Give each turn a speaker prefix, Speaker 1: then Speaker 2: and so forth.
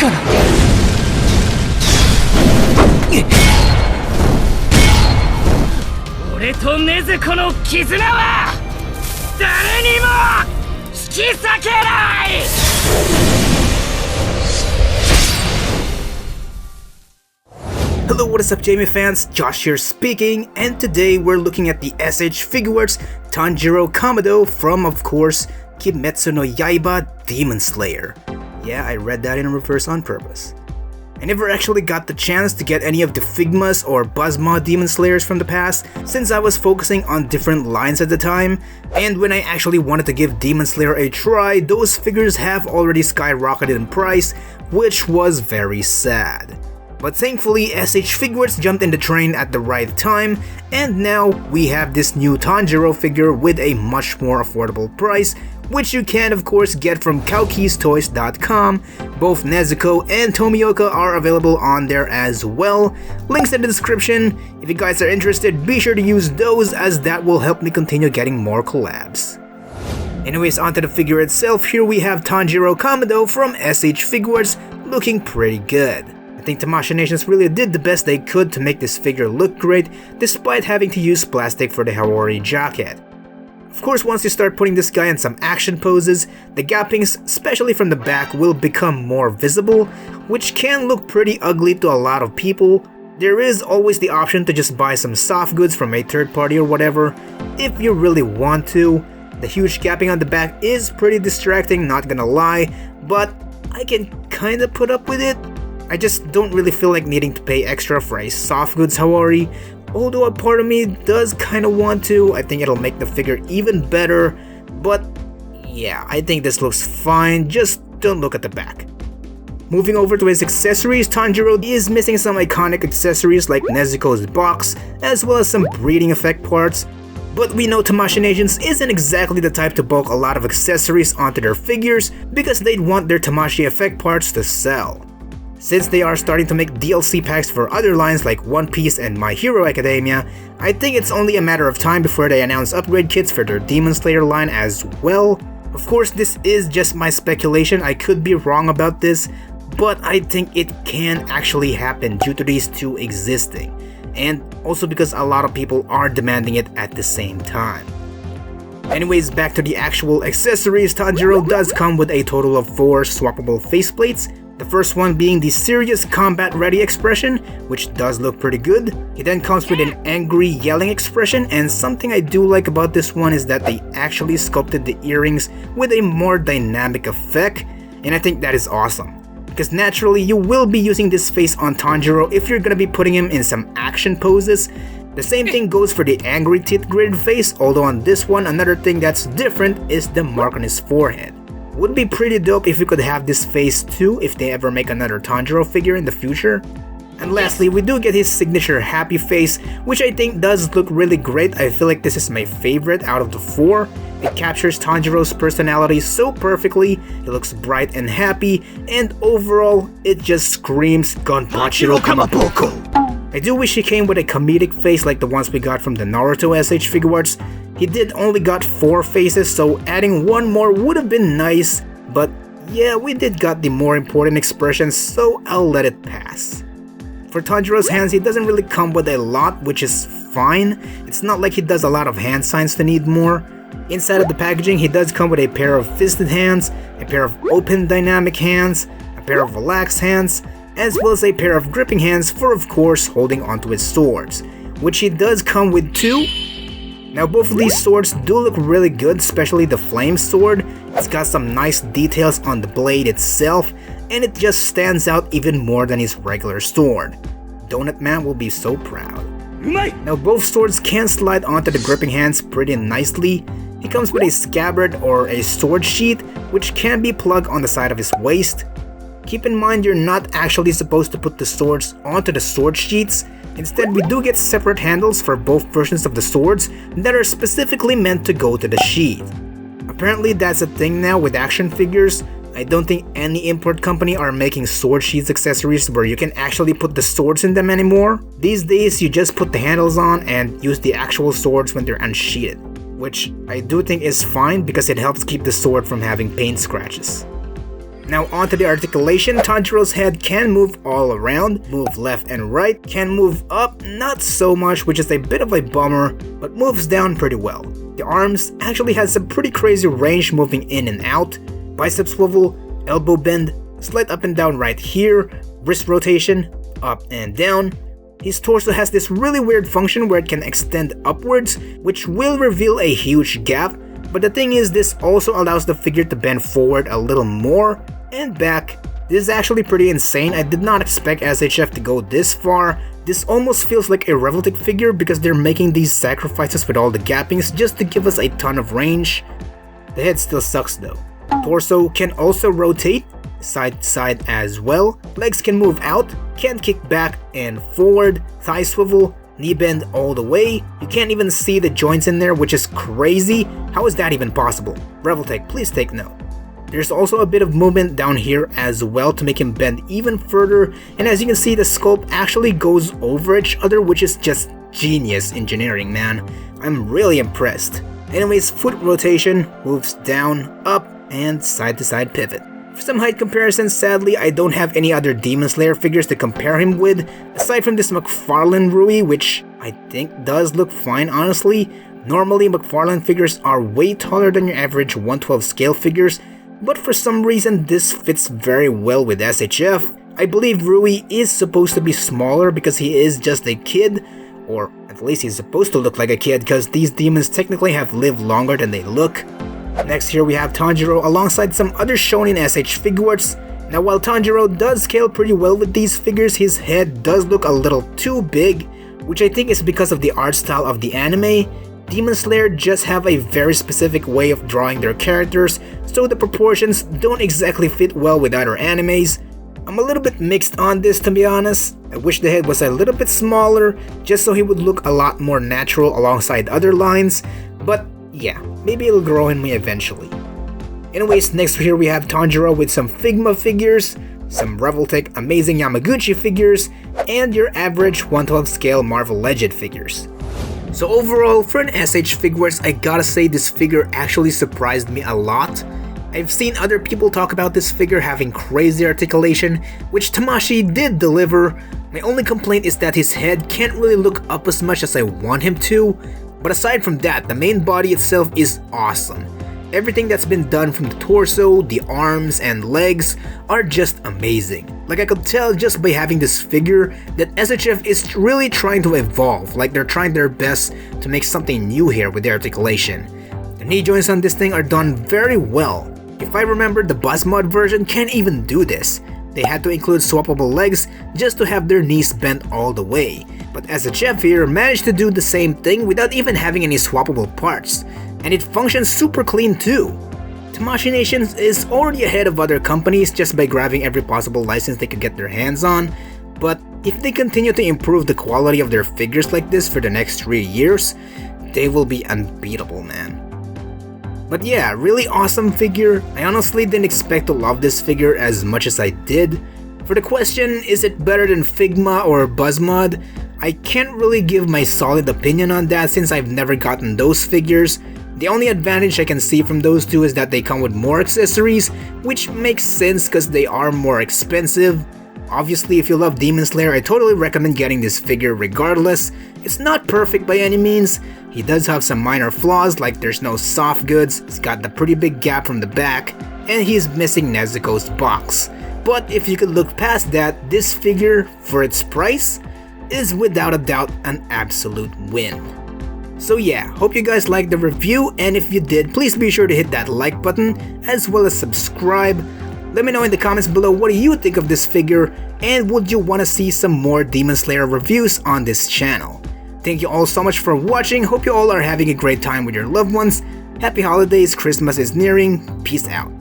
Speaker 1: から。
Speaker 2: 俺と禰豆子の絆は誰にも引き裂けない。
Speaker 3: Hello, what is up, JMA fans? Josh here speaking, and today we're looking at the S.H. Figuarts Tanjiro Kamado from, of course, Kimetsu no Yaiba Demon Slayer. Yeah, I read that in reverse on purpose. I never actually got the chance to get any of the Figmas or Buzzma Demon Slayers from the past, since I was focusing on different lines at the time, and when I actually wanted to give Demon Slayer a try, those figures have already skyrocketed in price, which was very sad. But thankfully, S.H. Figuarts jumped in the train at the right time, and now we have this new Tanjiro figure with a much more affordable price, which you can of course get from Kowkistoys.com. Both Nezuko and Tomioka are available on there as well. Links in the description. If you guys are interested, be sure to use those, as that will help me continue getting more collabs. Anyways, onto the figure itself. Here we have Tanjiro Kamado from S.H. Figuarts, looking pretty good. I think jmanimation really did the best they could to make this figure look great, despite having to use plastic for the Hawori jacket. Of course, once you start putting this guy in some action poses, the gappings, especially from the back, will become more visible, which can look pretty ugly to a lot of people. There is always the option to just buy some soft goods from a third party or whatever, if you really want to. The huge gapping on the back is pretty distracting, not gonna lie, but I can kinda put up with it. I just don't really feel like needing to pay extra for a soft goods Hawori, although a part of me does kinda want to. I think it'll make the figure even better, but yeah, I think this looks fine, just don't look at the back. Moving over to his accessories, Tanjiro is missing some iconic accessories like Nezuko's box, as well as some breathing effect parts. But we know jmanimation isn't exactly the type to bulk a lot of accessories onto their figures, because they'd want their Tamashi effect parts to sell. Since they are starting to make DLC packs for other lines like One Piece and My Hero Academia, I think it's only a matter of time before they announce upgrade kits for their Demon Slayer line as well. Of course, this is just my speculation, I could be wrong about this, but I think it can actually happen due to these two existing, and also because a lot of people are demanding it at the same time. Anyways, back to the actual accessories, Tanjiro does come with a total of 4 swappable faceplates. The first one being the serious combat ready expression, which does look pretty good. He then comes with an angry yelling expression, and something I do like about this one is that they actually sculpted the earrings with a more dynamic effect, and I think that is awesome. Because naturally you will be using this face on Tanjiro if you're gonna be putting him in some action poses. The same thing goes for the angry teeth grid face, although on this one another thing that's different is the mark on his forehead. Would be pretty dope if we could have this face too if they ever make another Tanjiro figure in the future. And lastly, we do get his signature happy face, which I think does look really great. I feel like this is my favorite out of the 4. It captures Tanjiro's personality so perfectly, it looks bright and happy, and overall, it just screams Gonpachiro Kamaboko. I do wish he came with a comedic face like the ones we got from the Naruto S.H. Figuarts. He did only got 4 faces, so adding one more would have been nice, but yeah, we did got the more important expressions, so I'll let it pass. For Tanjiro's hands, he doesn't really come with a lot, which is fine. It's not like he does a lot of hand signs to need more. Inside of the packaging, he does come with a pair of fisted hands, a pair of open dynamic hands, a pair of relaxed hands, as well as a pair of gripping hands for, of course, holding onto his swords, which he does come with 2. Now both of these swords do look really good, especially the flame sword. It's got some nice details on the blade itself, and it just stands out even more than his regular sword. Donut Man will be so proud. Now both swords can slide onto the gripping hands pretty nicely. He comes with a scabbard or a sword sheath, which can be plugged on the side of his waist. Keep in mind you're not actually supposed to put the swords onto the sword sheaths. Instead, we do get separate handles for both versions of the swords that are specifically meant to go to the sheath. Apparently that's a thing now with action figures. I don't think any import company are making sword sheaths accessories where you can actually put the swords in them anymore. These days you just put the handles on and use the actual swords when they're unsheathed, which I do think is fine because it helps keep the sword from having paint scratches. Now onto the articulation. Tanjiro's head can move all around, move left and right, can move up, not so much, which is a bit of a bummer, but moves down pretty well. The arms actually has some pretty crazy range moving in and out, bicep swivel, elbow bend, slight up and down right here, wrist rotation, up and down. His torso has this really weird function where it can extend upwards, which will reveal a huge gap, but the thing is this also allows the figure to bend forward a little more and back. This is actually pretty insane. I did not expect SHF to go this far. This almost feels like a Revoltic figure because they're making these sacrifices with all the gappings just to give us a ton of range. The head still sucks though. Torso can also rotate side to side as well. Legs can move out, can kick back and forward, thigh swivel, knee bend all the way. You can't even see the joints in there, which is crazy. How is that even possible? Revoltech, please take note. There's also a bit of movement down here as well to make him bend even further, and as you can see the sculpt actually goes over each other, which is just genius engineering, man. I'm really impressed. Anyways, foot rotation, moves down, up, and side to side pivot. For some height comparisons, sadly I don't have any other Demon Slayer figures to compare him with, aside from this McFarlane Rui, which I think does look fine honestly. Normally McFarlane figures are way taller than your average 112 scale figures, but for some reason this fits very well with SHF. I believe Rui is supposed to be smaller because he is just a kid, or at least he's supposed to look like a kid because these demons technically have lived longer than they look. Next here we have Tanjiro alongside some other shonen SH Figuarts. Now while Tanjiro does scale pretty well with these figures, his head does look a little too big, which I think is because of the art style of the anime. Demon Slayer just have a very specific way of drawing their characters, so the proportions don't exactly fit well with other animes. I'm a little bit mixed on this, to be honest. I wish the head was a little bit smaller, just so he would look a lot more natural alongside other lines, but yeah, maybe it'll grow in me eventually. Anyways, next here we have Tanjiro with some Figma figures, some Revoltech Amazing Yamaguchi figures, and your average 112 scale Marvel Legend figures. So overall, for an SH Figuarts, I gotta say this figure actually surprised me a lot. I've seen other people talk about this figure having crazy articulation, which Tamashii did deliver. My only complaint is that his head can't really look up as much as I want him to, but aside from that, the main body itself is awesome. Everything that's been done from the torso, the arms, and legs are just amazing. Like I could tell just by having this figure that SHF is really trying to evolve, like they're trying their best to make something new here with the articulation. The knee joints on this thing are done very well. If I remember, the Buzzmod version can't even do this. They had to include swappable legs just to have their knees bent all the way. But SHF here managed to do the same thing without even having any swappable parts. And it functions super clean too. Tamashii Nation is already ahead of other companies just by grabbing every possible license they could get their hands on. But if they continue to improve the quality of their figures like this for the next 3 years, they will be unbeatable, man. But yeah, really awesome figure. I honestly didn't expect to love this figure as much as I did. For the question, is it better than Figma or Buzzmod? I can't really give my solid opinion on that since I've never gotten those figures. The only advantage I can see from those two is that they come with more accessories, which makes sense because they are more expensive. Obviously, if you love Demon Slayer, I totally recommend getting this figure regardless. It's not perfect by any means. He does have some minor flaws, like there's no soft goods, he's got the pretty big gap from the back, and he's missing Nezuko's box. But if you could look past that, this figure, for its price, is without a doubt an absolute win. So yeah, hope you guys liked the review, and if you did, please be sure to hit that like button, as well as subscribe. Let me know in the comments below what do you think of this figure, and would you want to see some more Demon Slayer reviews on this channel. Thank you all so much for watching, hope you all are having a great time with your loved ones. Happy holidays, Christmas is nearing, peace out.